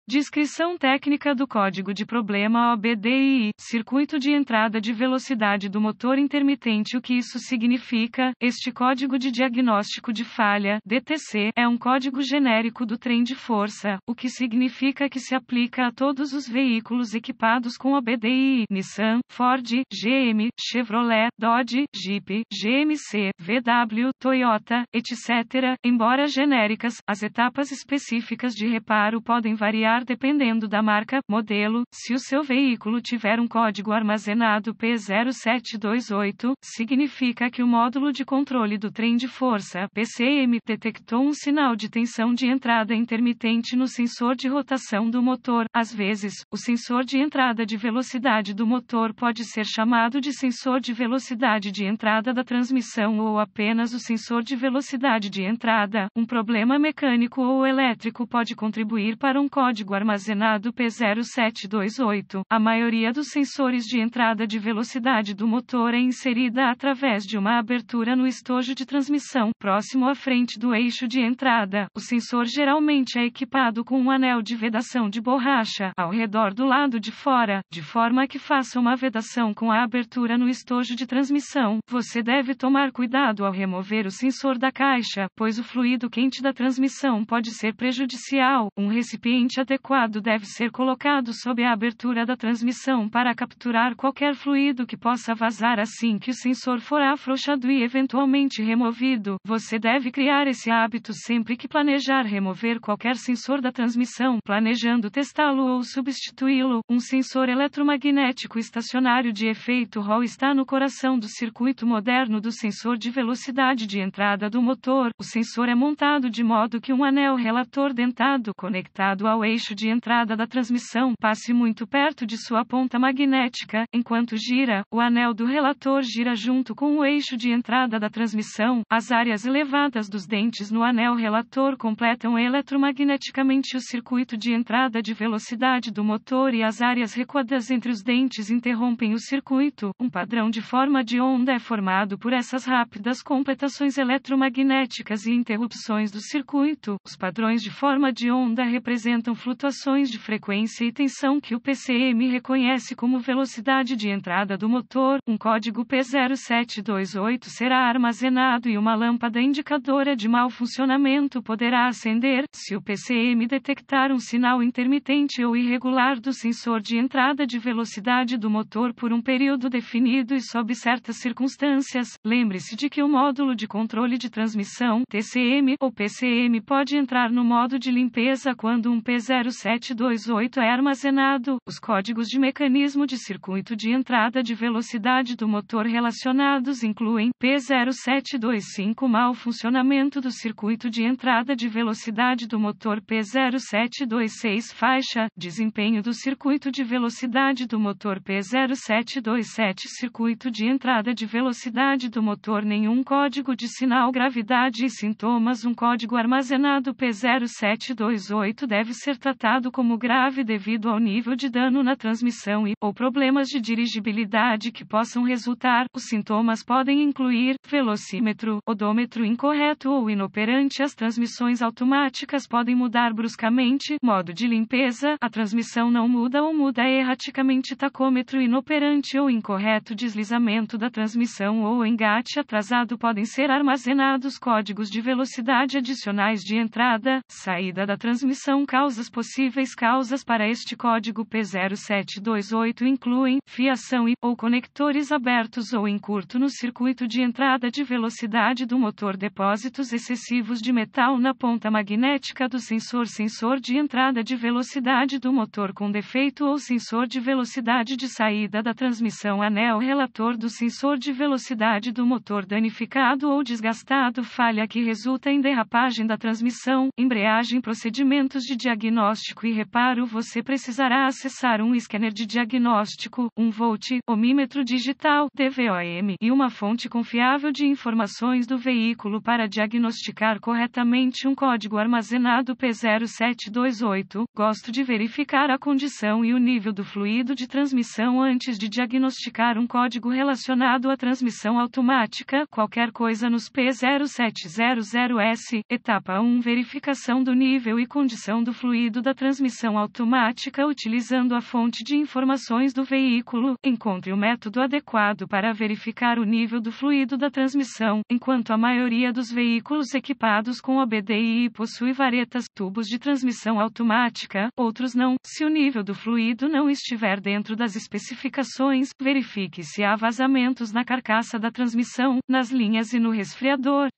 Descrição técnica do código de problema OBDI, circuito de entrada de velocidade do motor intermitente. O que isso significa? Este código de diagnóstico de falha, DTC, é um código genérico do trem de força, o que significa que se aplica a todos os veículos equipados com OBDI, Nissan, Ford, GM, Chevrolet, Dodge, Jeep, GMC, VW, Toyota, etc. Embora genéricas, as etapas específicas de reparo podem variar dependendo da marca, modelo. Se o seu veículo tiver um código armazenado P0728, significa que o módulo de controle do trem de força, PCM, detectou um sinal de tensão de entrada intermitente no sensor de rotação do motor. Às vezes, o sensor de entrada de velocidade do motor pode ser chamado de sensor de velocidade de entrada da transmissão ou apenas o sensor de velocidade de entrada. Um problema mecânico ou elétrico pode contribuir para um código armazenado P0728. A maioria dos sensores de entrada de velocidade do motor é inserida através de uma abertura no estojo de transmissão, próximo à frente do eixo de entrada. O sensor geralmente é equipado com um anel de vedação de borracha ao redor do lado de fora, de forma que faça uma vedação com a abertura no estojo de transmissão. Você deve tomar cuidado ao remover o sensor da caixa, pois o fluido quente da transmissão pode ser prejudicial. Um recipiente adequado deve ser colocado sob a abertura da transmissão para capturar qualquer fluido que possa vazar assim que o sensor for afrouxado e eventualmente removido. Você deve criar esse hábito sempre que planejar remover qualquer sensor da transmissão, planejando testá-lo ou substituí-lo. Um sensor eletromagnético estacionário de efeito Hall está no coração do circuito moderno do sensor de velocidade de entrada do motor. O sensor é montado de modo que um anel relator dentado, conectado ao eixo de entrada da transmissão, passe muito perto de sua ponta magnética. Enquanto gira, o anel do relator gira junto com o eixo de entrada da transmissão. As áreas elevadas dos dentes no anel relator completam eletromagneticamente o circuito de entrada de velocidade do motor e as áreas recuadas entre os dentes interrompem o circuito. Um padrão de forma de onda é formado por essas rápidas completações eletromagnéticas e interrupções do circuito. Os padrões de forma de onda representam flutuações de frequência e tensão que o PCM reconhece como velocidade de entrada do motor. Um código P0728 será armazenado e uma lâmpada indicadora de mau funcionamento poderá acender, se o PCM detectar um sinal intermitente ou irregular do sensor de entrada de velocidade do motor por um período definido e sob certas circunstâncias. Lembre-se de que o módulo de controle de transmissão, TCM, ou PCM pode entrar no modo de limpeza quando um P0728 é armazenado. Os códigos de mecanismo de circuito de entrada de velocidade do motor relacionados incluem P0725 mau funcionamento do circuito de entrada de velocidade do motor, P0726 faixa, desempenho do circuito de velocidade do motor, P0727 circuito de entrada de velocidade do motor, nenhum código de sinal, gravidade e sintomas. Um código armazenado P0728 deve ser tratado como grave devido ao nível de dano na transmissão ou problemas de dirigibilidade que possam resultar. Os sintomas podem incluir velocímetro, odômetro incorreto ou inoperante. As transmissões automáticas podem mudar bruscamente. Modo de limpeza: a transmissão não muda ou muda erraticamente. Tacômetro inoperante ou incorreto. Deslizamento da transmissão ou engate atrasado podem ser armazenados. Códigos de velocidade adicionais de entrada, saída da transmissão. Causas possíveis. Causas para este código P0728 incluem fiação ou conectores abertos ou em curto no circuito de entrada de velocidade do motor, depósitos excessivos de metal na ponta magnética do sensor, sensor de entrada de velocidade do motor com defeito ou sensor de velocidade de saída da transmissão, anel relator do sensor de velocidade do motor danificado ou desgastado, falha que resulta em derrapagem da transmissão, embreagem. Procedimentos de diagnóstico e reparo: você precisará acessar um scanner de diagnóstico, um volt, ohmímetro digital, DVOM, e uma fonte confiável de informações do veículo para diagnosticar corretamente um código armazenado P0728. Gosto de verificar a condição e o nível do fluido de transmissão antes de diagnosticar um código relacionado à transmissão automática. Qualquer coisa nos P0700S. Etapa 1: verificação do nível e condição do fluido fluido da transmissão automática utilizando a fonte de informações do veículo. Encontre o método adequado para verificar o nível do fluido da transmissão. Enquanto a maioria dos veículos equipados com OBDI possui varetas, tubos de transmissão automática, outros não. Se o nível do fluido não estiver dentro das especificações, verifique se há vazamentos na carcaça da transmissão, nas linhas e no resfriador.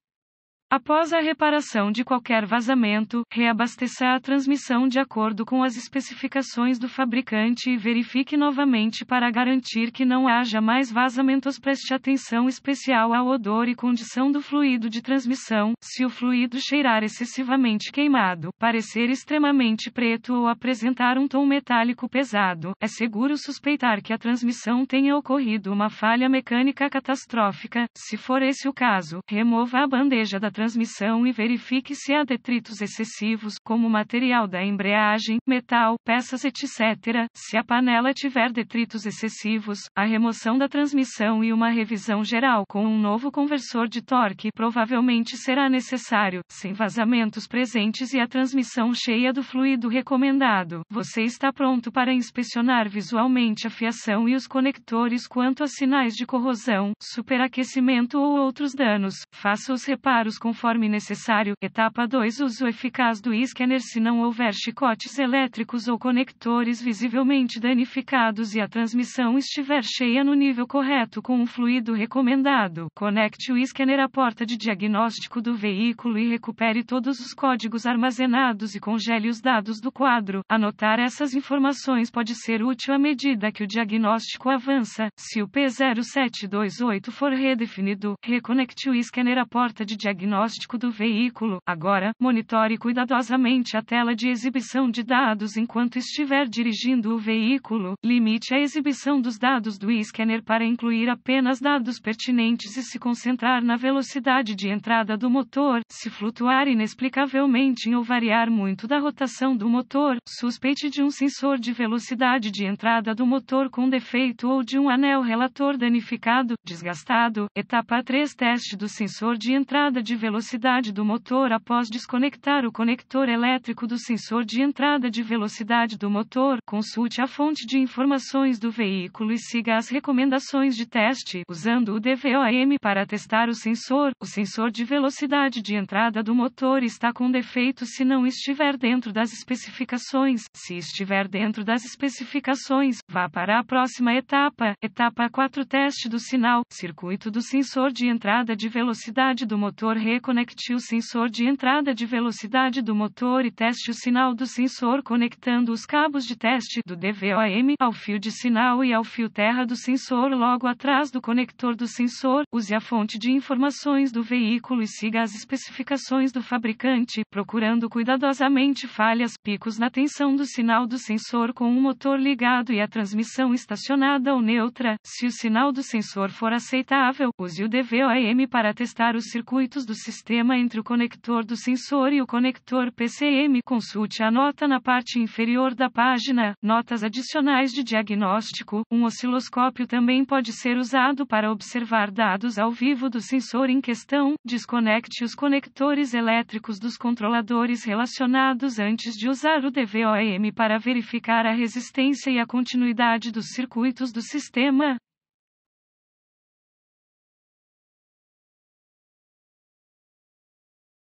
Após a reparação de qualquer vazamento, reabasteça a transmissão de acordo com as especificações do fabricante e verifique novamente para garantir que não haja mais vazamentos. Preste atenção especial ao odor e condição do fluido de transmissão. Se o fluido cheirar excessivamente queimado, parecer extremamente preto ou apresentar um tom metálico pesado, é seguro suspeitar que a transmissão tenha ocorrido uma falha mecânica catastrófica. Se for esse o caso, remova a bandeja da transmissão e verifique se há detritos excessivos, como material da embreagem, metal, peças etc. Se a panela tiver detritos excessivos, a remoção da transmissão e uma revisão geral com um novo conversor de torque provavelmente será necessário. Sem vazamentos presentes e a transmissão cheia do fluido recomendado, você está pronto para inspecionar visualmente a fiação e os conectores quanto a sinais de corrosão, superaquecimento ou outros danos. Faça os reparos conforme necessário. Etapa 2. Uso eficaz do scanner se não houver chicotes elétricos ou conectores visivelmente danificados e a transmissão estiver cheia no nível correto com o fluido recomendado. Conecte o scanner à porta de diagnóstico do veículo e recupere todos os códigos armazenados e congele os dados do quadro. Anotar essas informações pode ser útil à medida que o diagnóstico avança. Se o P0728 for redefinido, reconecte o scanner à porta de diagnóstico do veículo. Agora, monitore cuidadosamente a tela de exibição de dados enquanto estiver dirigindo o veículo. Limite a exibição dos dados do scanner para incluir apenas dados pertinentes e se concentrar na velocidade de entrada do motor. Se flutuar inexplicavelmente ou variar muito da rotação do motor, suspeite de um sensor de velocidade de entrada do motor com defeito ou de um anel relator danificado, desgastado. Etapa 3. Teste do sensor de entrada de velocidade do motor após desconectar o conector elétrico do sensor de entrada de velocidade do motor. Consulte a fonte de informações do veículo e siga as recomendações de teste, usando o DVOM para testar o sensor. O sensor de velocidade de entrada do motor está com defeito se não estiver dentro das especificações. Se estiver dentro das especificações, vá para a próxima etapa. Etapa 4. Teste do sinal. Circuito do sensor de entrada de velocidade do motor. Reconecte o sensor de entrada de velocidade do motor e teste o sinal do sensor conectando os cabos de teste do DVOM ao fio de sinal e ao fio terra do sensor logo atrás do conector do sensor. Use a fonte de informações do veículo e siga as especificações do fabricante, procurando cuidadosamente falhas, picos na tensão do sinal do sensor com o motor ligado e a transmissão estacionada ou neutra. Se o sinal do sensor for aceitável, use o DVOM para testar os circuitos do sistema entre o conector do sensor e o conector PCM. Consulte a nota na parte inferior da página. Notas adicionais de diagnóstico. Um osciloscópio também pode ser usado para observar dados ao vivo do sensor em questão. Desconecte os conectores elétricos dos controladores relacionados antes de usar o DVOM para verificar a resistência e a continuidade dos circuitos do sistema.